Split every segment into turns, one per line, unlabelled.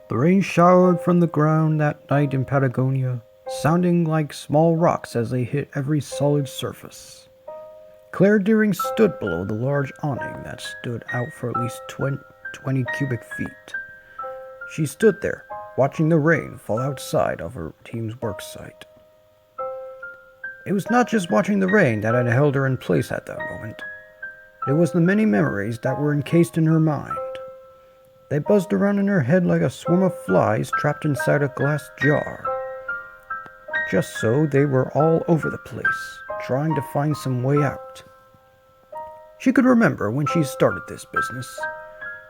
The rain showered from the ground that night in Patagonia, sounding like small rocks as they hit every solid surface. Claire Deering stood below the large awning that stood out for at least 20 cubic feet. She stood there, watching the rain fall outside of her team's work site. It was not just watching the rain that had held her in place at that moment. It was the many memories that were encased in her mind. They buzzed around in her head like a swarm of flies trapped inside a glass jar. Just so they were all over the place, trying to find some way out. She could remember when she started this business.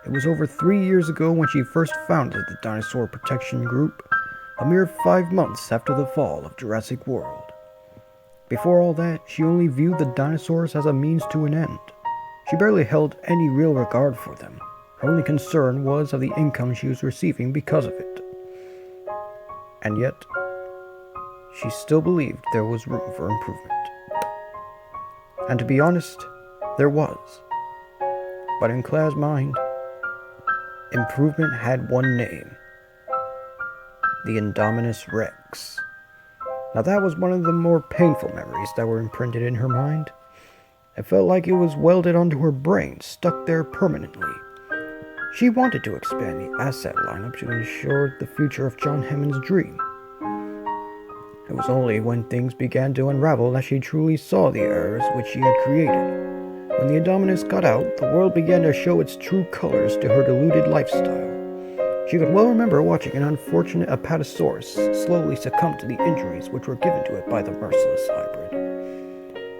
It was over 3 years ago when she first founded the Dinosaur Protection Group, a mere 5 months after the fall of Jurassic World. Before all that, she only viewed the dinosaurs as a means to an end. She barely held any real regard for them. Her only concern was of the income she was receiving because of it. And yet, she still believed there was room for improvement. And to be honest, there was. But in Claire's mind, improvement had one name: the Indominus Rex. Now that was one of the more painful memories that were imprinted in her mind. It felt like it was welded onto her brain, stuck there permanently. She wanted to expand the asset lineup to ensure the future of John Hammond's dream. It was only when things began to unravel that she truly saw the errors which she had created. When the Indominus got out, the world began to show its true colors to her deluded lifestyle. She could well remember watching an unfortunate Apatosaurus slowly succumb to the injuries which were given to it by the merciless hybrid.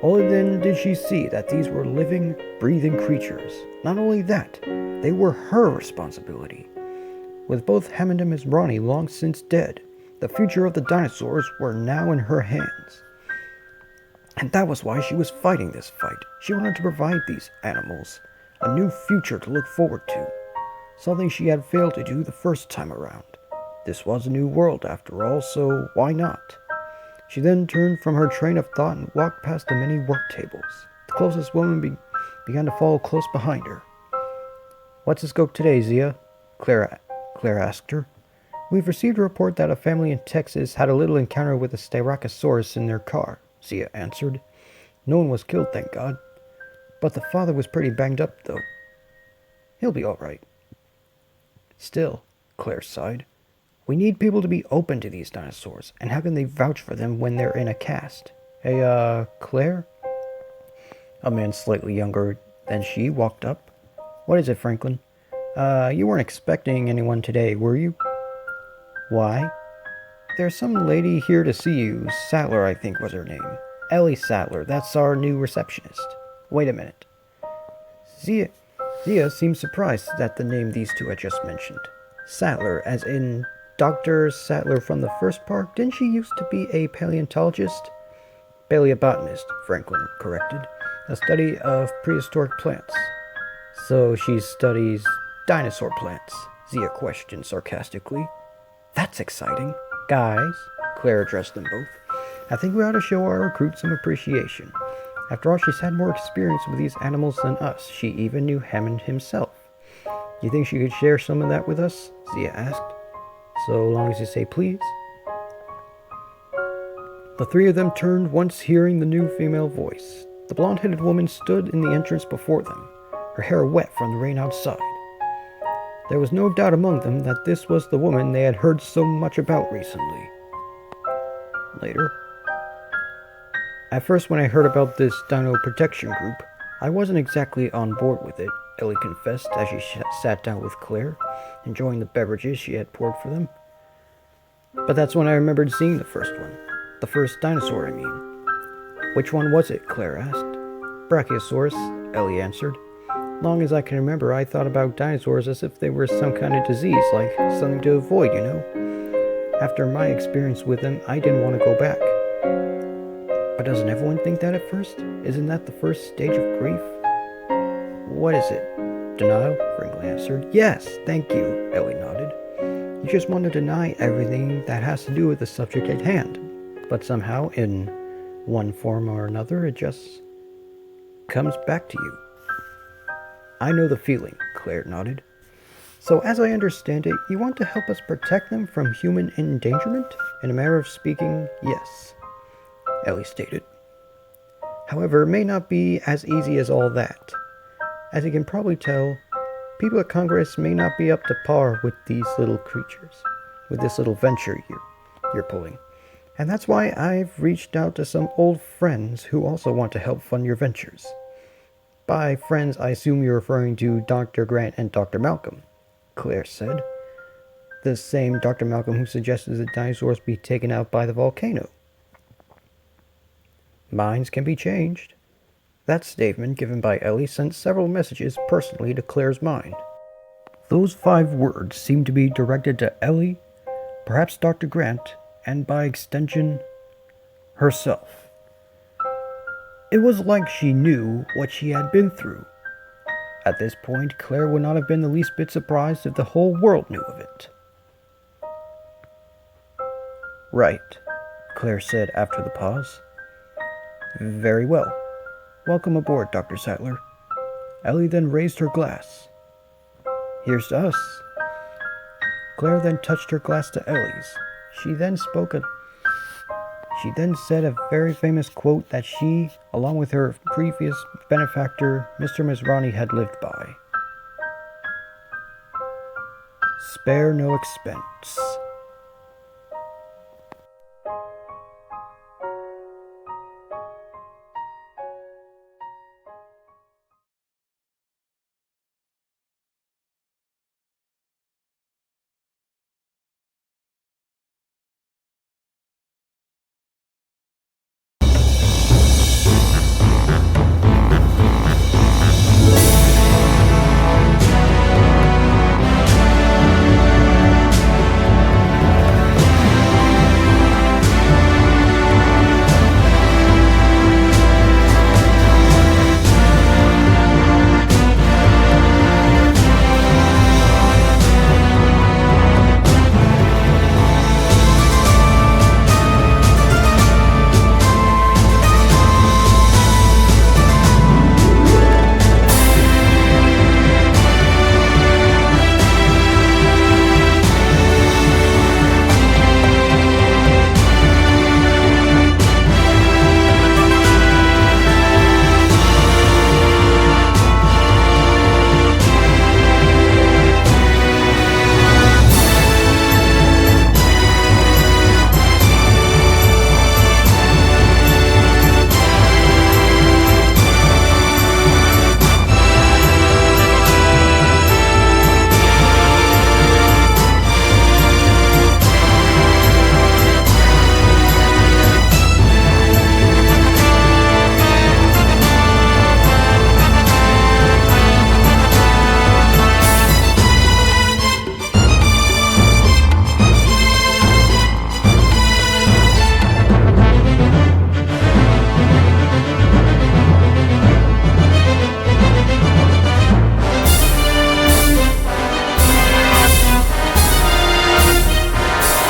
Only then did she see that these were living, breathing creatures. Not only that, they were her responsibility. With both Hammond and Miss Ronnie long since dead, the future of the dinosaurs were now in her hands. And that was why she was fighting this fight. She wanted to provide these animals a new future to look forward to, something she had failed to do the first time around. This was a new world after all, so why not? She then turned from her train of thought and walked past the many work tables. The closest woman began to follow close behind her. "What's the scope today, Zia?" Claire asked her. "We've received a report that a family in Texas had a little encounter with a Styracosaurus in their car," Zia answered. "No one was killed, thank God. But the father was pretty banged up, though. He'll be all right." "Still," Claire sighed, "we need people to be open to these dinosaurs, and how can they vouch for them when they're in a cast?" "Hey, Claire?" A man slightly younger than she walked up. "What is it, Franklin? You weren't expecting anyone today, were you?" "Why?" "There's some lady here to see you. Sattler, I think was her name. Ellie Sattler, that's our new receptionist." "Wait a minute." Zia seemed surprised at the name these two had just mentioned. Sattler, as in Dr. Sattler from the first park? Didn't she used to be a paleontologist? "Paleobotanist," Franklin corrected. "A study of prehistoric plants." "So she studies dinosaur plants?" Zia questioned sarcastically. "That's exciting. Guys," Claire addressed them both, "I think we ought to show our recruits some appreciation. After all, she's had more experience with these animals than us. She even knew Hammond himself. You think she could share some of that with us?" Zia asked. "So long as you say please." The three of them turned once hearing the new female voice. The blonde-headed woman stood in the entrance before them, her hair wet from the rain outside. There was no doubt among them that this was the woman they had heard so much about recently. Later, "At first, when I heard about this Dino Protection Group, I wasn't exactly on board with it," Ellie confessed as she sat down with Claire, enjoying the beverages she had poured for them. "But that's when I remembered seeing the first one. The first dinosaur, I mean." "Which one was it?" Claire asked. "Brachiosaurus," Ellie answered. "Long as I can remember, I thought about dinosaurs as if they were some kind of disease, like something to avoid, you know. After my experience with them, I didn't want to go back." "But doesn't everyone think that at first? Isn't that the first stage of grief?" "What is it? Denial?" Franklin answered. "Yes, thank you," Ellie nodded. "You just want to deny everything that has to do with the subject at hand. But somehow, in one form or another, it just comes back to you." "I know the feeling," Claire nodded. So as I understand it, you want to help us protect them from human endangerment? In a manner of speaking, yes, Ellie stated. However, it may not be as easy as all that. As you can probably tell, people at Congress may not be up to par with these little creatures, with this little venture you're pulling. And that's why I've reached out to some old friends who also want to help fund your ventures. By friends, I assume you're referring to Dr. Grant and Dr. Malcolm, Claire said. The same Dr. Malcolm who suggested the dinosaurs be taken out by the volcano. Minds can be changed. That statement given by Ellie sent several messages personally to Claire's mind. Those 5 words seemed to be directed to Ellie, perhaps Dr. Grant, and by extension, herself. It was like she knew what she had been through. At this point, Claire would not have been the least bit surprised if the whole world knew of it. Right, Claire said after the pause. Very well. Welcome aboard, Dr. Sattler. Ellie then raised her glass. Here's to us. Claire then touched her glass to Ellie's. She then said a very famous quote that she, along with her previous benefactor, Mr. Masrani, had lived by. Spare no expense.